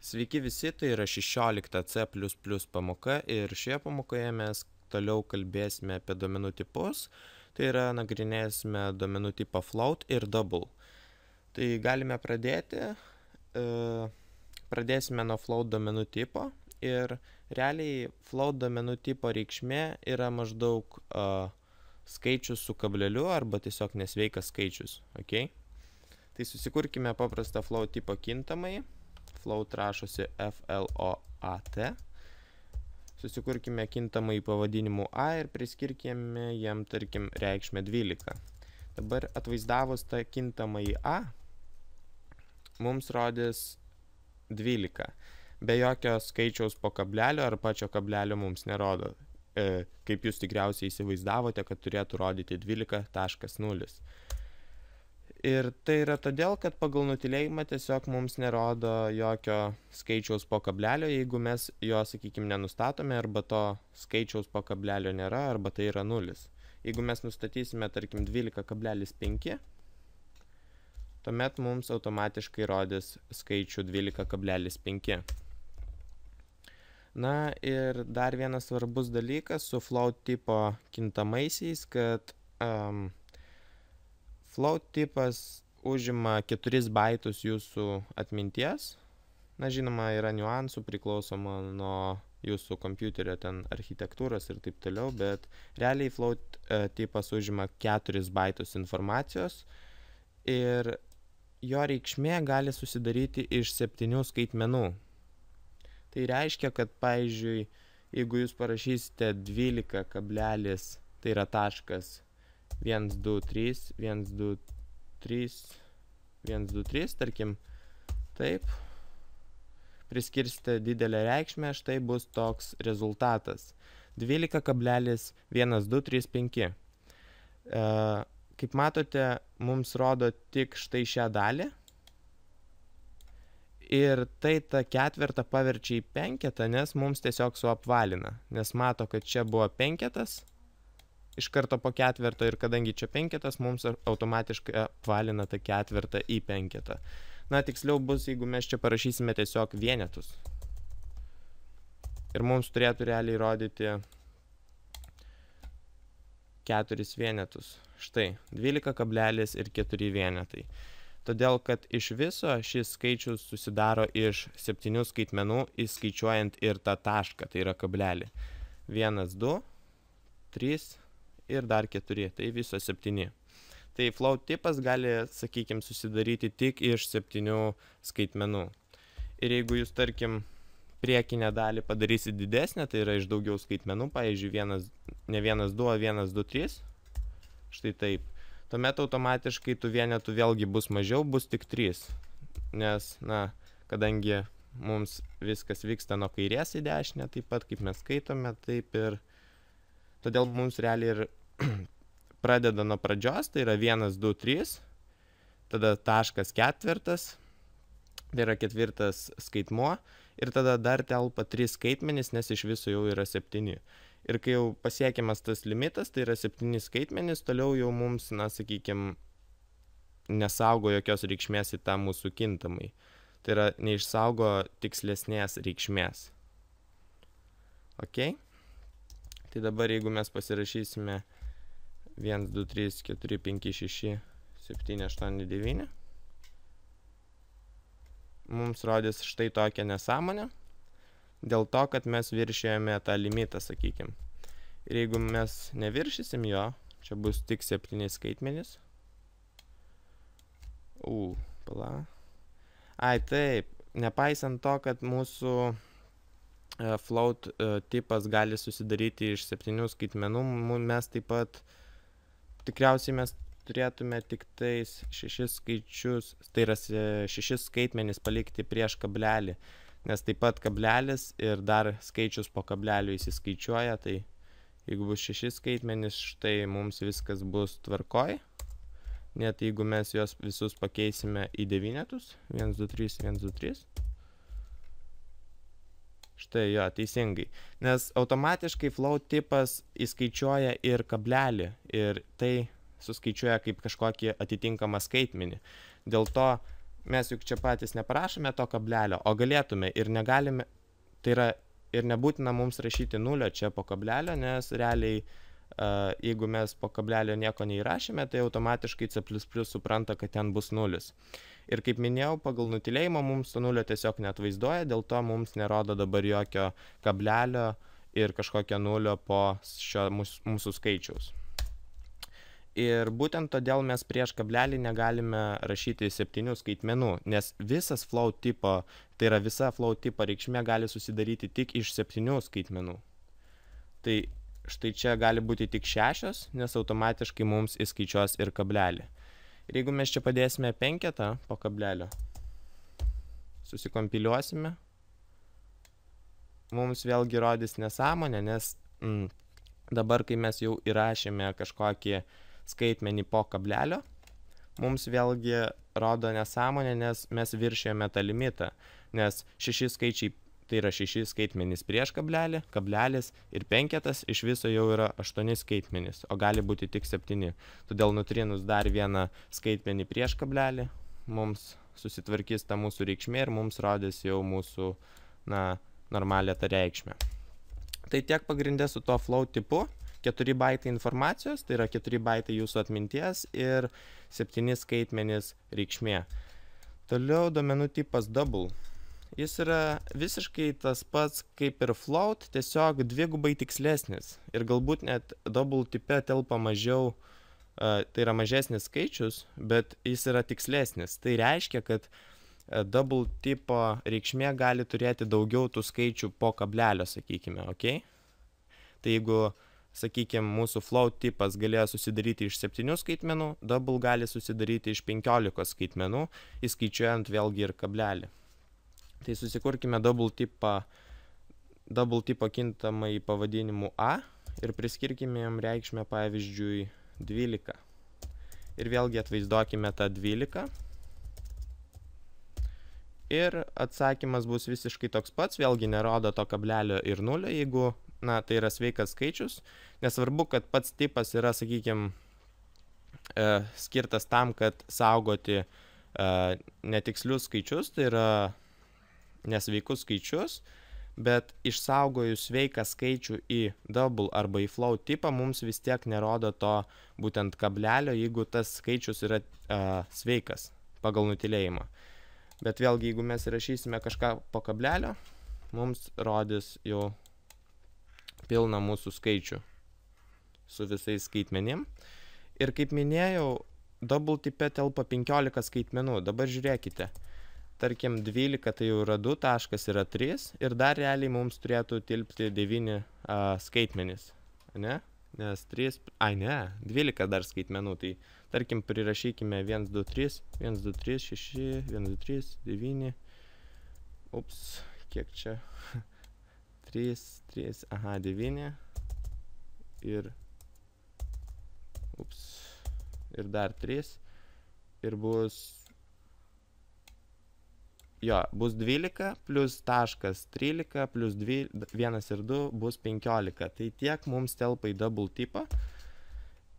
Sveiki visi, tai yra 16 C++ pamoka ir šioje pamokoje mes toliau kalbėsime apie duomenų tipus, tai yra nagrinėsime duomenų tipą float ir double. Tai galime pradėti, pradėsime nuo float duomenų tipo ir realiai float duomenų tipo reikšmė yra maždaug skaičius su kableliu arba tiesiog nesveikas skaičius, ok? Tai susikurkime paprastą float tipo kintamai. Float rašosi FLOAT. Susikurkime kintamai pavadinimu A ir priskirkime jam, tarkim, reikšmę 12. Dabar atvaizdavus tą kintamąjį A, mums rodys 12. Be jokio skaičiaus po kablelio ar pačio kablelio mums nerodo. Kaip jūs tikriausiai įsivaizdavote, kad turėtų rodyti 12.0. Ir tai yra todėl, kad pagal nutylėjimą tiesiog mums nerodo jokio skaičiaus po kablelio, jeigu mes jo, sakykime, nenustatome, arba to skaičiaus po kablelio nėra, arba tai yra 0. Jeigu mes nustatysime, tarkim, 12,5, tuomet mums automatiškai rodys skaičių 12,5. Na ir dar vienas svarbus dalykas su float tipo kintamaisiais, kad float tipas užima 4 baitus jūsų atminties. Na, žinoma, yra niuansų priklausoma nuo jūsų kompiuterio ten architektūros ir taip toliau, bet realiai float tipas užima 4 baitus informacijos ir jo reikšmė gali susidaryti iš 7 skaitmenų. Tai reiškia, kad, pavyzdžiui, jeigu jūs parašysite 12 kablelis, tai yra taškas 1, 2, 3, 1, 2, 3, 1, 2, 3, tarkim, taip, priskirsite didelę reikšmę, štai bus toks rezultatas. 12,1235. Kaip matote, mums rodo tik štai šią dalį. Ir tai tą ketvertą paverčia į penketą, nes mums tiesiog suapvalina. Nes mato, kad čia buvo penketas iš karto po ketverto ir kadangi čia penketas, mums automatiškai apvalina tą ketvertą į penketą. Na, tiksliau bus, jeigu mes čia parašysime tiesiog vienetus. Ir mums turėtų realiai rodyti 4 vienetus. Štai, 12 kablelis ir 4 vienetai. Todėl, kad iš viso šis skaičius susidaro iš 7 skaitmenų, įskaičiuojant ir tą tašką, tai yra kablelį. 1, 2, 3 ir dar 4, tai viso 7. Tai float tipas gali, sakykime, susidaryti tik iš 7 skaitmenų. Ir jeigu jūs, tarkim, priekinę dalį padarysit didesnę, tai yra iš daugiau skaitmenų, pavyzdžiui, ne 1, 2, o 1, 2, 3, štai taip, tuomet automatiškai tų vienetų vėlgi bus mažiau, bus tik 3. Nes, na, kadangi mums viskas vyksta nuo kairės į dešinę, taip pat kaip mes skaitome, taip ir todėl mums realiai ir pradeda nuo pradžios, tai yra 1, 2, 3, tada taškas ketvertas, tai yra 4 skaitmuo ir tada dar telpa 3 skaitmenys, nes iš viso jau yra 7. Ir kai jau pasiekiamas tas limitas, tai yra 7 skaitmenys, toliau jau mums, na, sakykime, nesaugo jokios reikšmės į tą mūsų kintamai. Tai yra neišsaugo tikslesnės reikšmės. Ok? Tai dabar jeigu mes pasirašysime 1, 2, 3, 4, 5, 6, 7, 8, 9. Mums rodys štai tokią nesąmonę, dėl to, kad mes viršėjome tą limitą, sakykime. Ir jeigu mes neviršysim jo, čia bus tik 7 skaitmenys. Pala. Ai, taip, nepaisant to, kad mūsų float tipas gali susidaryti iš 7 skaitmenų, mes taip pat tikriausiai mes turėtume tik tais 6 skaičius, tai yra 6 skaitmenys palikti prieš kablelį, nes taip pat kablelis ir dar skaičius po kablelio įsiskaičiuoja, tai jeigu bus 6 skaitmenys, štai mums viskas bus tvarkoj, net jeigu mes juos visus pakeisime į devynetus, 1, 2, 3, 1, 2, 3. Štai jo, teisingai. Nes automatiškai float tipas įskaičiuoja ir kablelį ir tai suskaičiuoja kaip kažkokį atitinkamą skaitmenį. Dėl to mes juk čia patys neparašome to kablelio, o galėtume ir negalime, tai yra ir nebūtina mums rašyti nulio čia po kablelio, nes realiai jeigu mes po kablelio nieko neįrašėme, tai automatiškai C++ supranta, kad ten bus nulis. Ir kaip minėjau, pagal nutylėjimą mums to nulio tiesiog neatvaizduoja, dėl to mums nerodo dabar jokio kablelio ir kažkokio nulio po šio mūsų skaičiaus. Ir būtent todėl mes prieš kablelį negalime rašyti 7 skaitmenų, nes visas float tipo, tai yra visa float tipo reikšmė gali susidaryti tik iš 7 skaitmenų. Tai štai čia gali būti tik 6, nes automatiškai mums įskaičiuos ir kablelį. Ir jeigu mes čia padėsime 5 po kablelio, susikompiliuosime, mums vėlgi rodys nesąmonę, nes dabar, kai mes jau įrašėme kažkokį skaitmenį po kablelio, mums vėlgi rodo nesąmonę, nes mes viršėjome tą limitą, nes 6 skaičiai, tai yra 6 skaitmenys prieš kablelį, kablelis ir 5 iš viso jau yra 8 skaitmenys, o gali būti tik 7. Todėl nutrinus dar vieną skaitmenį prieš kablelį, mums susitvarkys ta mūsų reikšmė ir mums rodys jau mūsų, normalią tą reikšmę. Tai tiek pagrindė su to float tipu. 4 baitai informacijos, tai yra 4 baitai jūsų atminties ir 7 skaitmenys reikšmė. Toliau duomenų tipas double. Jis yra visiškai tas pats kaip ir float, tiesiog dvigubai tikslesnis. Ir galbūt net double tipe telpa mažiau, tai yra mažesnis skaičius, bet jis yra tikslesnis. Tai reiškia, kad double tipo reikšmė gali turėti daugiau tų skaičių po kablelio, sakykime, ok? Tai jeigu sakykime, mūsų float tipas galėjo susidaryti iš 7 skaitmenų, double gali susidaryti iš 15 skaitmenų, įskaičiuojant vėlgi ir kablelį. Tai susikurkime double tipo kintamą į pavadinimu A ir priskirkime jam reikšmę pavyzdžiui 12. Ir vėlgi atvaizduokime tą 12. Ir atsakymas bus visiškai toks pats, vėlgi nerodo to kablelio ir nulio, jeigu tai yra sveikas skaičius, nesvarbu, kad pats tipas yra, sakykime, skirtas tam, kad saugoti netikslius skaičius, tai yra nesveikus skaičius, bet išsaugojus sveiką skaičių į double arba į float tipą, mums vis tiek nerodo to būtent kablelio, jeigu tas skaičius yra sveikas pagal nutylėjimą. Bet vėlgi, jeigu mes įrašysime kažką po kablelio, mums rodys jau pilną mūsų skaičių su visais skaitmenim. Ir kaip minėjau, double tipe telpa 15 skaitmenų. Dabar žiūrėkite, tarkim 12 tai jau yra 2, taškas yra 3 ir dar realiai mums turėtų tilpti 9 skaitmenys. Ne? Nes 3, 12 dar skaitmenų. Tai tarkim prirašykime 1, 2, 3, 1, 2, 3, 6, 1, 2, 3, 9. Ups, kiek čia? 3, 9 ir dar 3 ir bus 12 plus taškas 13 plus 1 ir 2 bus 15. Tai tiek mums telpa į double tipą.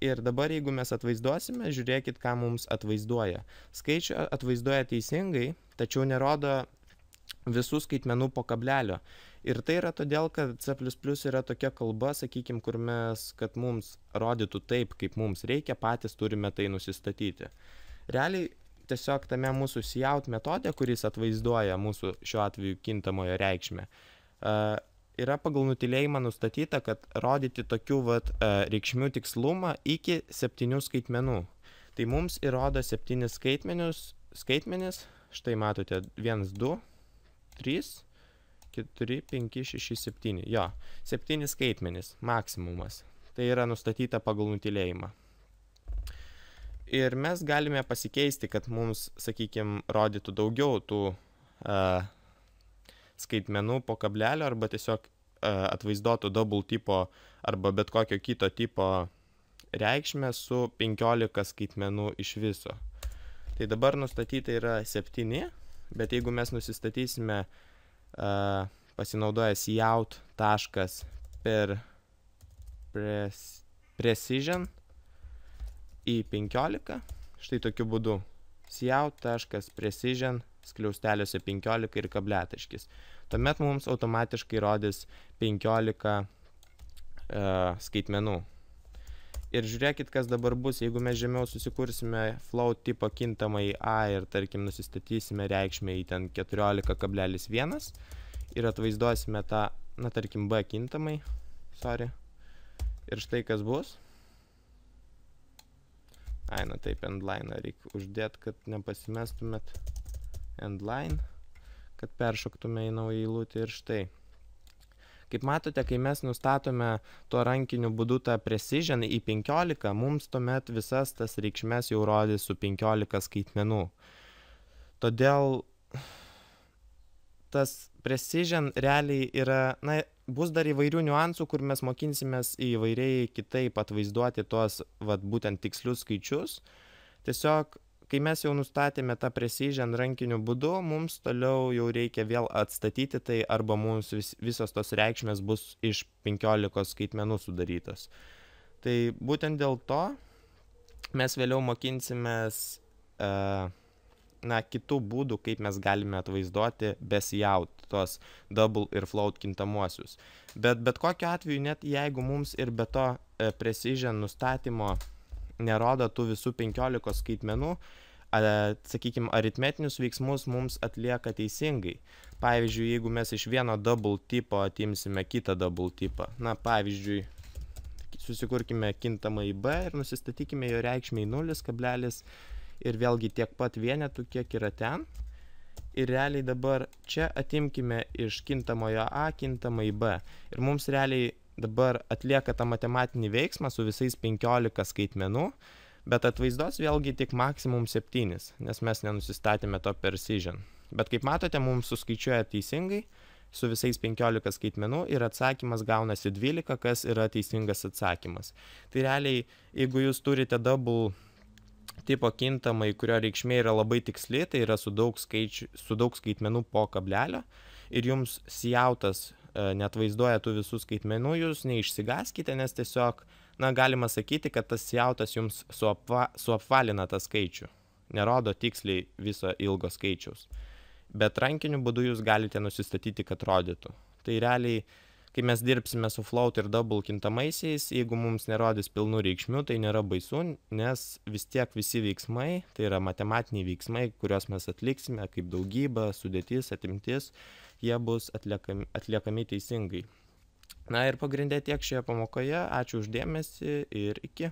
Ir dabar, jeigu mes atvaizduosime, žiūrėkit, ką mums atvaizduoja. Skaičių atvaizduoja teisingai, tačiau nerodo visų skaitmenų po kablelio. Ir tai yra todėl, kad C++ yra tokia kalba, sakykime, kad mums rodytų taip, kaip mums reikia, patys turime tai nusistatyti. Realiai, tiesiog tame mūsų cout metode, kuris atvaizduoja mūsų šiuo atveju kintamojo reikšmę, yra pagal nutylėjimą nustatyta, kad rodyti tokių reikšmių tikslumą iki 7 skaitmenų. Tai mums įrodo 7 skaitmenis, štai matote 1, 2, 3, 4, 5, 6, 7. 7 skaitmenys, maksimumas. Tai yra nustatyta pagal nutylėjimą. Ir mes galime pasikeisti, kad mums, sakykime, rodytų daugiau tų skaitmenų po kablelio arba tiesiog atvaizduotų double tipo arba bet kokio kito tipo reikšmę su 15 skaitmenų iš viso. Tai dabar nustatyta yra 7, bet jeigu mes nusistatysime pasinaudoję cout taškas per precision į 15, štai tokiu būdu cout.precision skliausteliuose 15 ir kabletaškis. Tuomet mums automatiškai rodys 15 skaitmenų. Ir žiūrėkit, kas dabar bus, jeigu mes žemiau susikursime float tipo kintamai A ir, tarkim, nusistatysime reikšmę į ten 14,1 ir atvaizduosime tą, na, tarkim, B kintamai, ir štai kas bus. Ai, na taip, endline reikia uždėti, kad nepasimestumėt endline, kad peršoktume į naują eilutę ir štai. Kaip matote, kai mes nustatome tuo rankiniu būdu tą precision į 15, mums tuomet visas tas reikšmes jau rodys su 15 skaitmenų. Todėl tas precision realiai yra, na, bus dar įvairių niuansų, kur mes mokinsimės įvairiai kitaip atvaizduoti tuos, būtent tikslius skaičius. Tiesiog, kai mes jau nustatėme tą precision rankiniu būdu, mums toliau jau reikia vėl atstatyti tai, arba mums visos tos reikšmės bus iš 15 skaitmenų sudarytos. Tai būtent dėl to mes vėliau mokinsimės kitų būdų, kaip mes galime atvaizduoti be cout, tos double ir float kintamuosius. Bet kokiu atveju, net jeigu mums ir be to precision nustatymo nerodo tų visų 15 skaitmenų, sakykime, aritmetinius veiksmus mums atlieka teisingai. Pavyzdžiui, jeigu mes iš vieno double tipo atimsime kitą double tipą, na, pavyzdžiui, susikurkime kintamą į B ir nusistatykime jo reikšmę į 0, ir vėlgi tiek pat vienetų, kiek yra ten. Ir realiai dabar čia atimkime iš kintamojo A kintamą į B. Ir mums realiai dabar atlieka tą matematinį veiksmą su visais 15 skaitmenų, bet atvaizdos vėlgi tik maksimum 7, nes mes nenusistatėme to precision. Bet kaip matote, mums suskaičiuoja teisingai su visais 15 skaitmenų ir atsakymas gaunasi 12, kas yra teisingas atsakymas. Tai realiai, jeigu jūs turite double tipo kintamai, kurio reikšmė yra labai tiksli, tai yra su daug skaitmenų po kablelio, ir jums coutas neatvaizduoja tų visų skaitmenų, jūs neišsigaskite, nes tiesiog, na, galima sakyti, kad tas coutas jums suapvalina tą skaičių, nerodo tiksliai viso ilgo skaičiaus. Bet rankiniu būdu jūs galite nusistatyti, kad rodytų. Tai realiai, kai mes dirbsime su float ir double kintamaisiais, jeigu mums nerodys pilnų reikšmių, tai nėra baisu, nes vis tiek visi veiksmai, tai yra matematiniai veiksmai, kuriuos mes atliksime, kaip daugyba, sudėtis, atimtis, jie bus atliekami teisingai. Na ir pagrindė tiek šioje pamokoje. Ačiū už dėmesį ir iki.